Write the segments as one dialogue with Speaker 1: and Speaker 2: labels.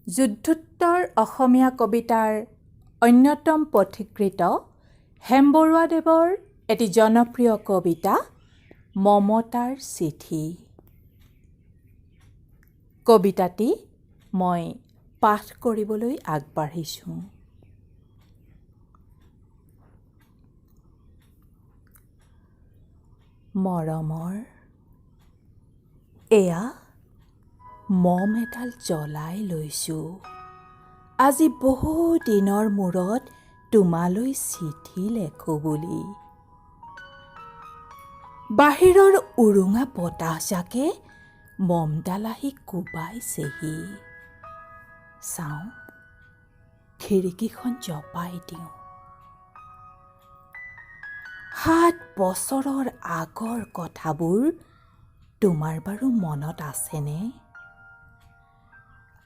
Speaker 1: যুদ্ধোত্তৰ অসমীয়া কবিতাৰ অন্যতম পথিকৃত হেম বৰুৱাদেৱৰ এটি জনপ্ৰিয় কবিতা মমতাৰ চিঠি। কবিতাটি মই পাঠ কৰিবলৈ আগবাঢ়িছোঁ। মৰমৰ এয়া মম এডাল জ্বলাই লৈছোঁ, আজি বহু দিনৰ মূৰত তোমালৈ চিঠি লেখোঁ বুলি। বাহিৰৰ উৰুঙা বতাহজাকে মমডাল আহি কোবাইছেহি। চাওঁ, খিৰিকীখন জপাই দিওঁ। 7 বছৰৰ আগৰ কথাবোৰ তোমাৰ বাৰু মনত আছেনে?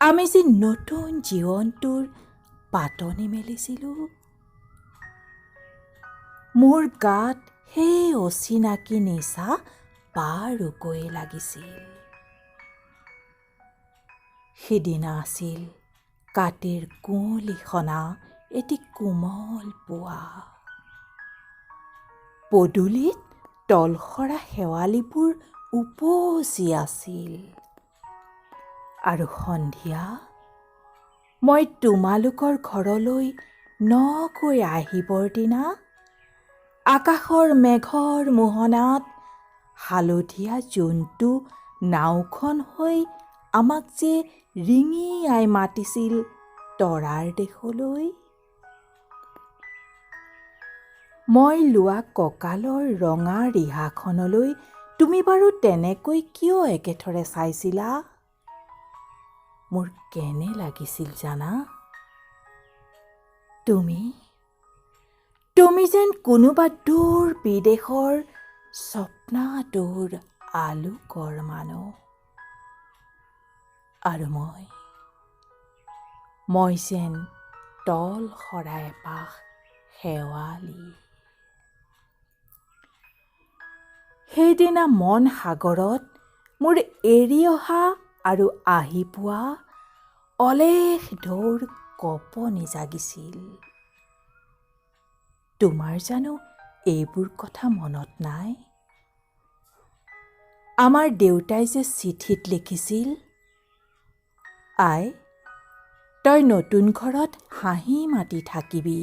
Speaker 1: আমি যে নতুন জীৱনটোৰ পাতনি মেলিছিলোঁ। মোৰ গাত সেই অচিনাকি নিচা বাৰুকৈয়ে লাগিছিল। সিদিনা আছিল কাতিৰ কুঁৱলী সনা এটি কোমল পুৱা। পদূলিত তলসৰা শেৱালিবোৰ উপচি আছিল। আৰু সন্ধিয়া মই তোমালোকৰ ঘৰলৈ নকৈ আহিবৰ দিনা আকাশৰ মেঘৰ মোহনাত হালধীয়া জোনটো নাওখন হৈ আমাক যে ৰিঙিয়াই মাতিছিল তৰাৰ দেশলৈ। মই লোৱা কঁকালৰ ৰঙা ৰিহাখনলৈ তুমি বাৰু তেনেকৈ কিয় একেথৰে চাইছিলা? মোৰ কেনে লাগিছিল জানা? তুমি যেন কোনোবা দূৰ বিদেশৰ স্বপ্নাতুৰ আলোকৰ মানুহ। আৰু মই যেন তল সৰা এপাহ শেৱালি। সেইদিনা মন সাগৰত মোৰ এৰি অহা আৰু আহি পোৱা অলেখ ঢৌৰ কঁপনি জাগিছিল। তোমাৰ জানো এইবোৰ কথা মনত নাই? আমাৰ দেউতাই যে চিঠিত লিখিছিল, আই, তই নতুন ঘৰত হাঁহি মাতি থাকিবি।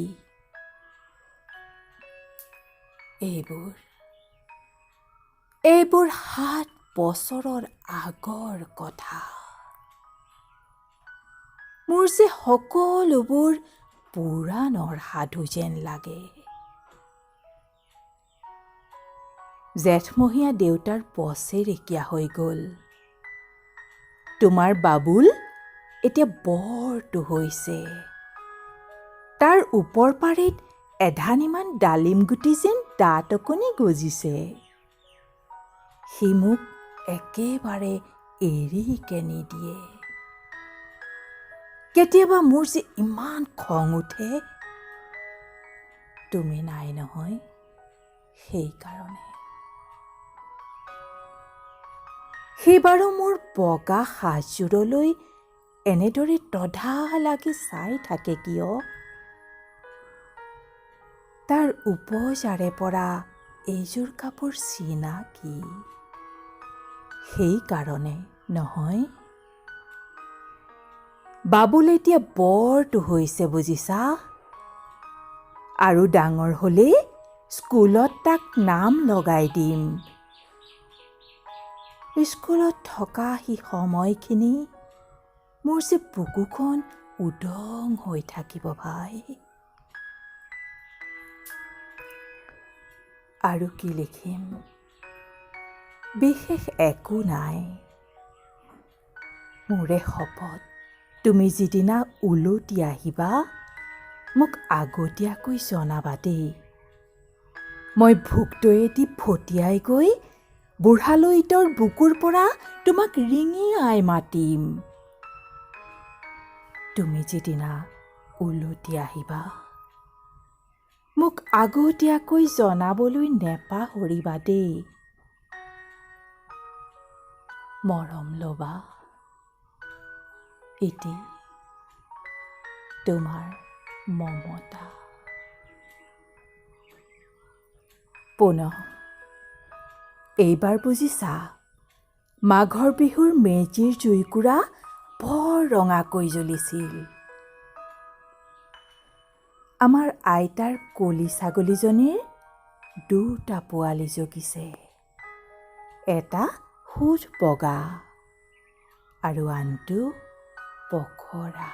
Speaker 1: এইবোৰ 7 বছৰৰ আগৰ কথা। মোৰ যে সকলোবোৰ পুৰাণৰ সাধু যেন লাগে। জেঠমহীয়া দেউতাৰ বছেৰেকীয়া হৈ গ'ল। তোমাৰ বাবুল এতিয়া বৰটো হৈছে। তাৰ ওপৰ পাৰিত এধানিমান ডালিম গুটি যেন দাঁত অকণি গজিছে। সি মোক একেবাৰে এৰিকে নিদিয়ে। কেতিয়াবা মোৰ যে ইমান খং উঠে, তুমি নাই নহয় সেইকাৰণে। সি বাৰু মোৰ বগা সাজযোৰলৈ এনেদৰে তধা লাগি চাই থাকে কিয়? তাৰ উপজাৰে পৰা এইযোৰ কাপোৰ চিনাকি, সেইকাৰণে নহয়? বাবুল এতিয়া বৰটো হৈছে বুজিছা। আৰু ডাঙৰ হ'লেই স্কুলত তাক নাম লগাই দিম। স্কুলত থকা সি সময়খিনি মোৰ যে বুকুখন উদং হৈ থাকিব ভাই। আৰু কি লিখিম? বিশেষ একো নাই। মোৰে শপত, তুমি যিদিনা উলটি আহিবা মোক আগতীয়াকৈ জনাবা দেই। মই ভোগটোৱেদি ফটিয়াই গৈ বুঢ়ালৈতৰ বুকুৰ পৰা তোমাক ৰিঙিয়াই মাতিম। তুমি যিদিনা উলটি আহিবা মোক আগতীয়াকৈ জনাবলৈ নেপাহৰিবা দেই। মৰম ল'বা। ইতি তোমাৰ মমতা। পুনঃ এইবাৰ বুজিছা, মাঘৰ বিহুৰ মেজিৰ জুইকুৰা বৰ ৰঙাকৈ জ্বলিছিল। আমাৰ আইতাৰ কলি ছাগলীজনীৰ 2টা পোৱালি জগিছে, এটা সুজ বগা আৰু আনটো পখৰা।